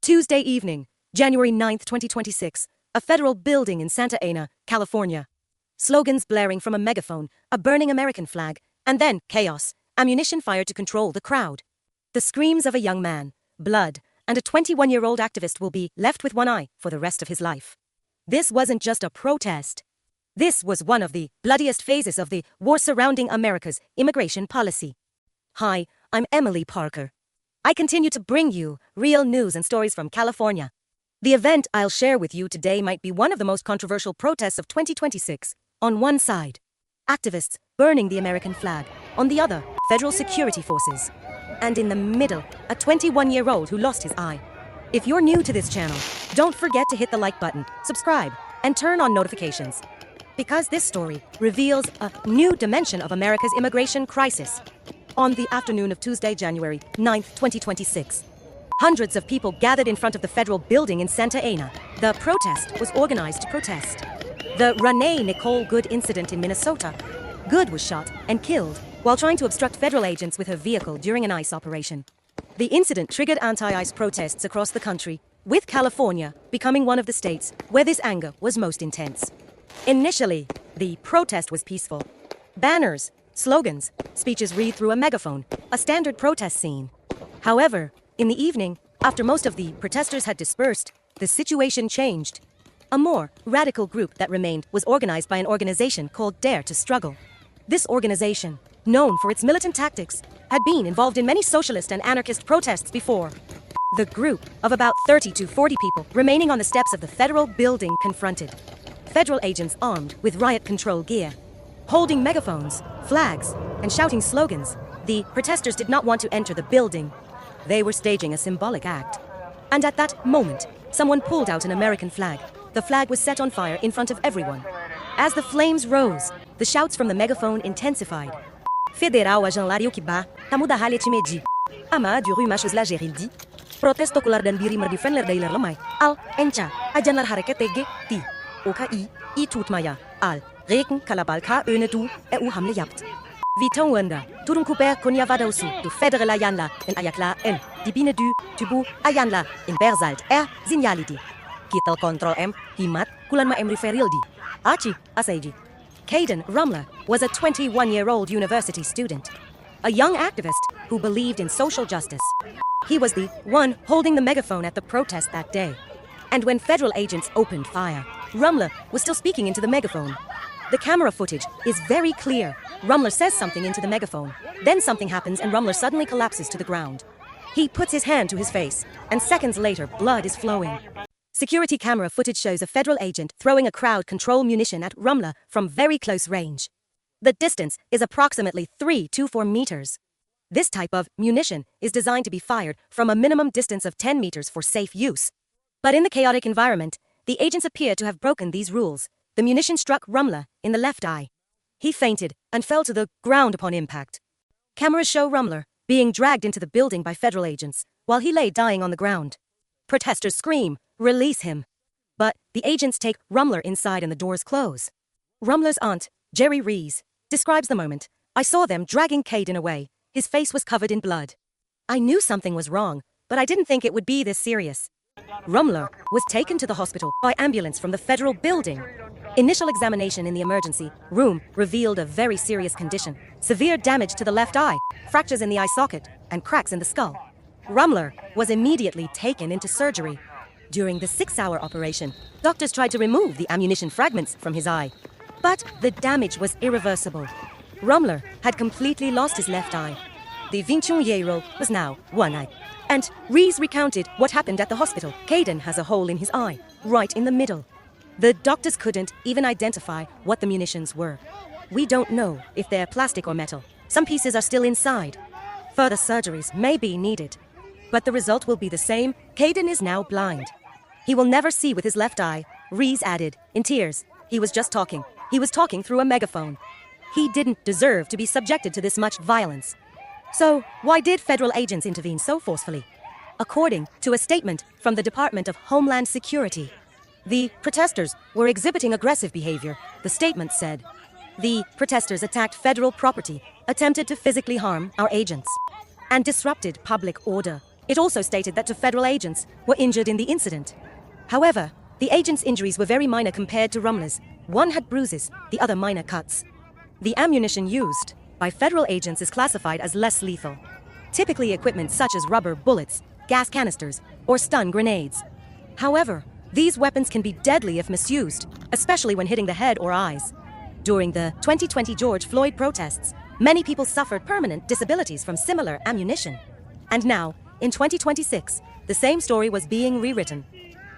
Tuesday evening, January 9, 2026, a federal building in SantaAna, California. Slogans blaring from a megaphone, a burning American flag, and then chaos, ammunition fired to control the crowd. The screams of a young man, blood, and a 21-year-old activist will be left with one eye for the rest of his life. This wasn't just a protest. This was one of the bloodiest phases of the war surrounding America's immigration policy. Hi, I'm Emily Parker. I continue to bring you real news and stories from California. The event I'll share with you today might be one of the most controversial protests of 2026. On one side, activists burning the American flag. On the other, federal security forces. And in the middle, a 21-year-old who lost his eye. If you're new to this channel, don't forget to hit the like button, subscribe, and turn on notifications. Because this story reveals a new dimension of America's immigration crisis. On the afternoon of Tuesday, January 9, 2026, hundreds of people gathered in front of the federal building in SantaAna. The protest was organized to protest the Renee Nicole Good incident in Minnesota. Good was shot and killed while trying to obstruct federal agents with her vehicle during an ICE operation. The incident triggered anti-ICE protests across the country, with California becoming one of the states where this anger was most intense. Initially, the protest was peaceful. Banners, slogans, speeches read through a megaphone, a standard protest scene. However, in the evening, after most of the protesters had dispersed, the situation changed. A more radical group that remained was organized by an organization called Dare to Struggle. This organization, known for its militant tactics, had been involved in many socialist and anarchist protests before. The group of about 30 to 40 people remaining on the steps of the federal building confronted federal agents armed with riot control gear. Holding megaphones, flags, and shouting slogans, the protesters did not want to enter the building. They were staging a symbolic act. And at that moment, someone pulled out an American flag. The flag was set on fire in front of everyone. As the flames rose, the shouts from the megaphone intensified. Federal agent Lario Kiba, tamuda halet medi. Ama duru machos la gerildi. Protesto kular dan biri merdifenler dailer lemai. Al, encha, ajanlar hareketege, ti. Oki, I tutmaya, al. Reken kalabalka öne du, hamle jabt. Viton wenda, turun kuper konya vadausu, du federal ayanla, en ayakla en, dibine du, tubu, ayanla, in berzalt, signalidi. Kitel control himat, kulan ma referildi. Achi, asaiji. Kaden Rummler was a 21-year-old university student. A young activist who believed in social justice. He was the one holding the megaphone at the protest that day. And when federal agents opened fire, Rummler was still speaking into the megaphone. The camera footage is very clear. Rummler says something into the megaphone. Then something happens and Rummler suddenly collapses to the ground. He puts his hand to his face, and seconds later, blood is flowing. Security camera footage shows a federal agent throwing a crowd control munition at Rummler from very close range. The distance is approximately 3 to 4 meters. This type of munition is designed to be fired from a minimum distance of 10 meters for safe use. But in the chaotic environment, the agents appear to have broken these rules. The munition struck Rummler in the left eye. He fainted and fell to the ground upon impact. Cameras show Rummler being dragged into the building by federal agents while he lay dying on the ground. Protesters scream, "Release him!" But the agents take Rummler inside and the doors close. Rummler's aunt, Jerry Rees, describes the moment. "I saw them dragging Kaden away. His face was covered in blood. I knew something was wrong, but I didn't think it would be this serious." Rummler was taken to the hospital by ambulance from the federal building. Initial examination in the emergency room revealed a very serious condition. Severe damage to the left eye, fractures in the eye socket, and cracks in the skull. Rummler was immediately taken into surgery. During the 6-hour operation, doctors tried to remove the ammunition fragments from his eye. But the damage was irreversible. Rummler had completely lost his left eye. The 21-year-old was now one eye. And Rees recounted what happened at the hospital. Kaden has a hole in his eye, right in the middle. The doctors couldn't even identify what the munitions were. We don't know if they're plastic or metal. Some pieces are still inside. Further surgeries may be needed. But the result will be the same. Kaden is now blind. He will never see with his left eye, Rees added, in tears. He was just talking. He was talking through a megaphone. He didn't deserve to be subjected to this much violence. So, why did federal agents intervene so forcefully? According to a statement from the Department of Homeland Security, the protesters were exhibiting aggressive behavior, the statement said. The protesters attacked federal property, attempted to physically harm our agents, and disrupted public order. It also stated that two federal agents were injured in the incident. However, the agents' injuries were very minor compared to Rummler's. One had bruises, the other minor cuts. The ammunition used by federal agents is classified as less lethal. Typically equipment such as rubber bullets, gas canisters, or stun grenades. However, these weapons can be deadly if misused, especially when hitting the head or eyes. During the 2020 George Floyd protests, many people suffered permanent disabilities from similar ammunition. And now, in 2026, the same story was being rewritten.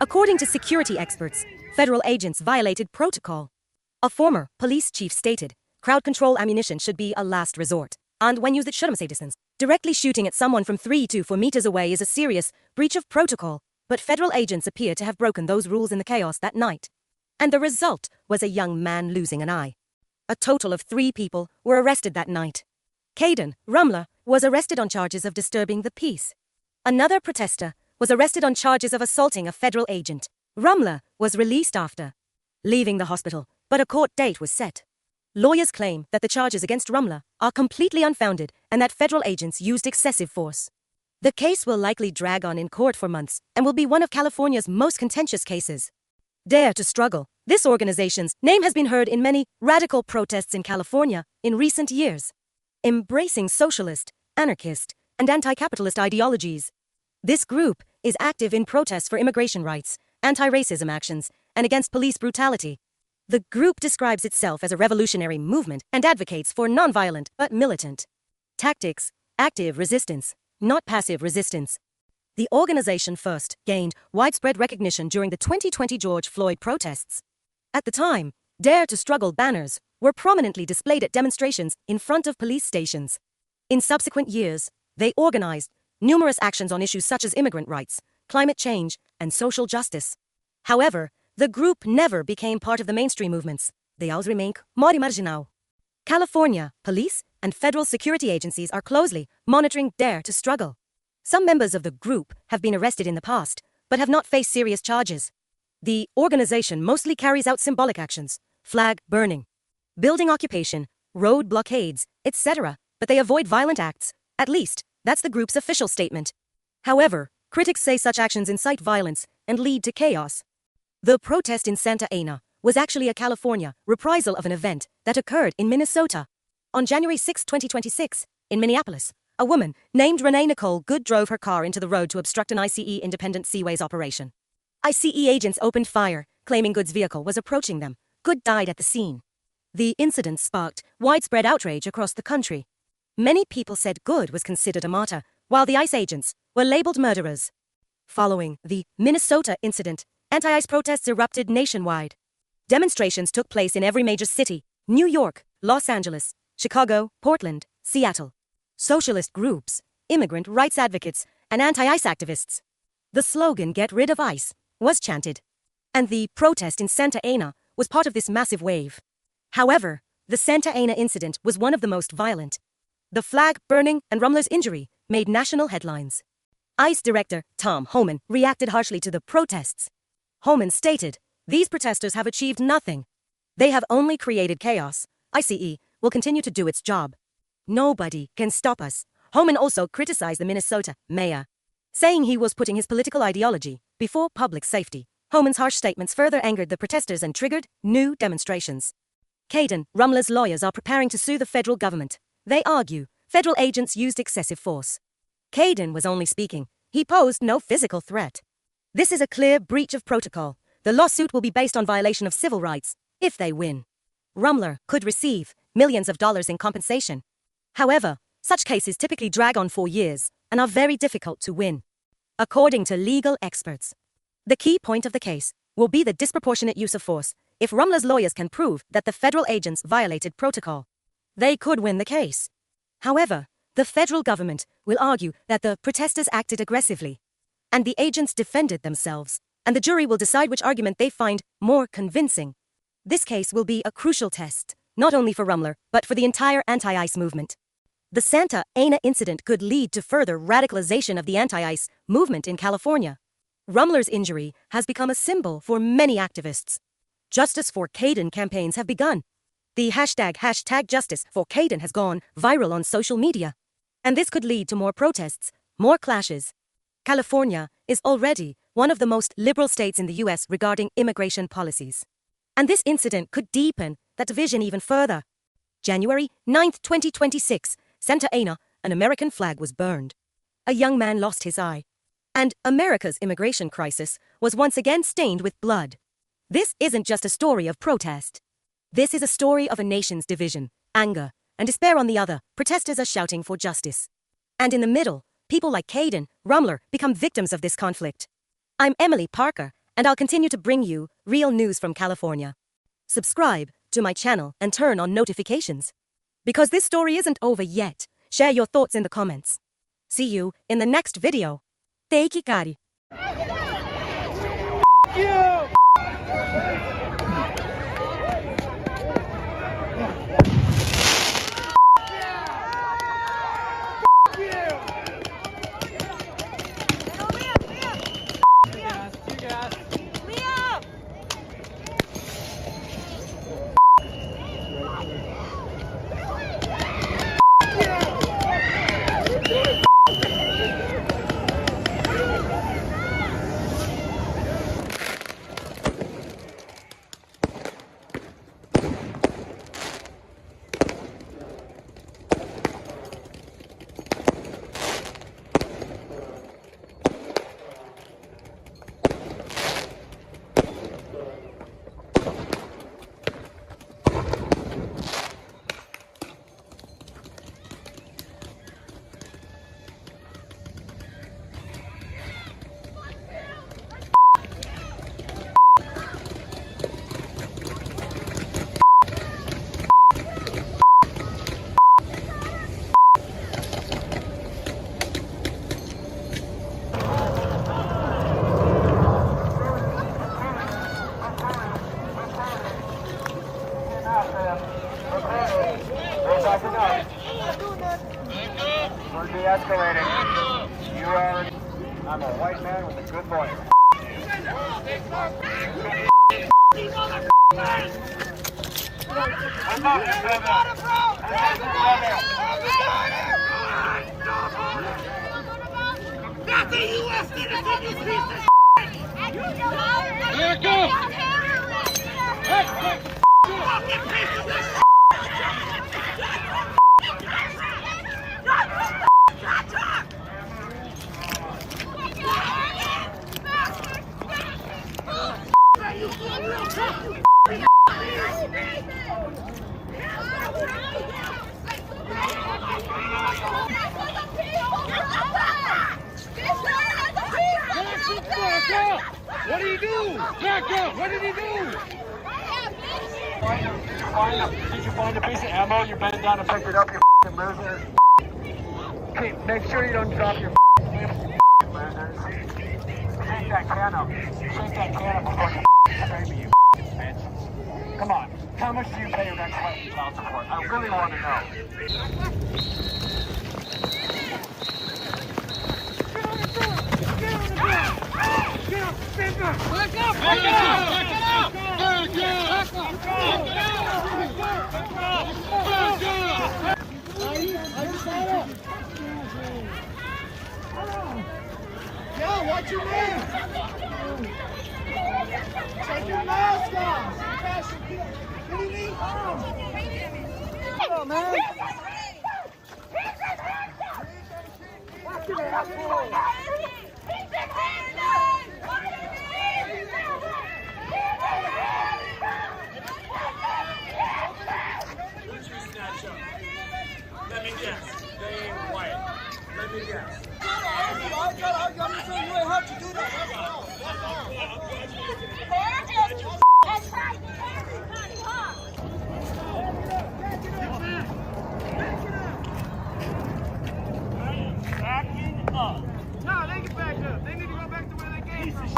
According to security experts, federal agents violated protocol. A former police chief stated, crowd control ammunition should be a last resort, and when used it should safe distance. Directly shooting at someone from 3 to 4 meters away is a serious breach of protocol, but federal agents appear to have broken those rules in the chaos that night. And the result was a young man losing an eye. A total of 3 people were arrested that night. Kaden Rummler was arrested on charges of disturbing the peace. Another protester was arrested on charges of assaulting a federal agent. Rummler was released after leaving the hospital, but a court date was set. Lawyers claim that the charges against Rummler are completely unfounded and that federal agents used excessive force. The case will likely drag on in court for months and will be one of California's most contentious cases. Dare to Struggle. This organization's name has been heard in many radical protests in California in recent years, embracing socialist, anarchist, and anti-capitalist ideologies. This group is active in protests for immigration rights, anti-racism actions, and against police brutality. The group describes itself as a revolutionary movement and advocates for nonviolent but militant tactics, active resistance, not passive resistance. The organization first gained widespread recognition during the 2020 George Floyd protests. At the time, Dare to Struggle banners were prominently displayed at demonstrations in front of police stations. In subsequent years, they organized numerous actions on issues such as immigrant rights, climate change, and social justice. However, the group never became part of the mainstream movements. They always remain more marginal. California police and federal security agencies are closely monitoring Dare to Struggle. Some members of the group have been arrested in the past, but have not faced serious charges. The organization mostly carries out symbolic actions, flag burning, building occupation, road blockades, etc., but they avoid violent acts. At least, that's the group's official statement. However, critics say such actions incite violence and lead to chaos. The protest in SantaAna was actually a California reprisal of an event that occurred in Minnesota. On January 6, 2026, in Minneapolis, a woman named Renee Nicole Good drove her car into the road to obstruct an ICE Independent Seaways operation. ICE agents opened fire, claiming Good's vehicle was approaching them. Good died at the scene. The incident sparked widespread outrage across the country. Many people said Good was considered a martyr, while the ICE agents were labeled murderers. Following the Minnesota incident, anti-ICE protests erupted nationwide. Demonstrations took place in every major city: New York, Los Angeles, Chicago, Portland, Seattle. Socialist groups, immigrant rights advocates, and anti-ICE activists. The slogan, "Get rid of ICE," was chanted. And the protest in SantaAna was part of this massive wave. However, the SantaAna incident was one of the most violent. The flag burning and Rummler's injury made national headlines. ICE Director Tom Homan reacted harshly to the protests. Homan stated, "These protesters have achieved nothing. They have only created chaos. ICE will continue to do its job. Nobody can stop us." Homan also criticized the Minnesota mayor, saying he was putting his political ideology before public safety. Homan's harsh statements further angered the protesters and triggered new demonstrations. Kaden Rummler's lawyers are preparing to sue the federal government. They argue federal agents used excessive force. Kaden was only speaking. He posed no physical threat. This is a clear breach of protocol. The lawsuit will be based on violation of civil rights. If they win, Rummler could receive millions of dollars in compensation. However, such cases typically drag on for years and are very difficult to win. According to legal experts, the key point of the case will be the disproportionate use of force. If Rummler's lawyers can prove that the federal agents violated protocol, they could win the case. However, the federal government will argue that the protesters acted aggressively, and the agents defended themselves, and the jury will decide which argument they find more convincing. This case will be a crucial test, not only for Rummler, but for the entire anti-ICE movement. The SantaAna incident could lead to further radicalization of the anti-ICE movement in California. Rummler's injury has become a symbol for many activists. Justice for Kaden campaigns have begun. The hashtag Justice for Kaden has gone viral on social media. And this could lead to more protests, more clashes, California is already one of the most liberal states in the U.S. regarding immigration policies. And this incident could deepen that division even further. January 9, 2026, SantaAna, an American flag was burned. A young man lost his eye. And America's immigration crisis was once again stained with blood. This isn't just a story of protest. This is a story of a nation's division, anger, and despair on the other. Protesters are shouting for justice. And in the middle, people like Kaden Rummler become victims of this conflict. I'm Emily Parker, and I'll continue to bring you real news from California. Subscribe to my channel and turn on notifications. Because this story isn't over yet. Share your thoughts in the comments. See you in the next video. Take care. You! We're de-escalating. I'm a white man with a good lawyer. That's a U.S. citizen, you piece of shit! Fucking pieces of shit! What did he do? Back up! What did he do? Did you find a piece of ammo? You bent down and picked it up, you f***ing loser. Okay, make sure you don't drop your f***ing losers. Shake that can up. Shake that can up before you spray me, you bitch. Come on. How much do you pay your rent and child support? I really want to know. Yo, what's your name? Take your mask off. What do you need? Come on, man. Let me guess. They ain't white. Let me guess. I'm just saying you ain't have to do that. That's all. Backing up. No, they get back up. They need to go back to where they came from.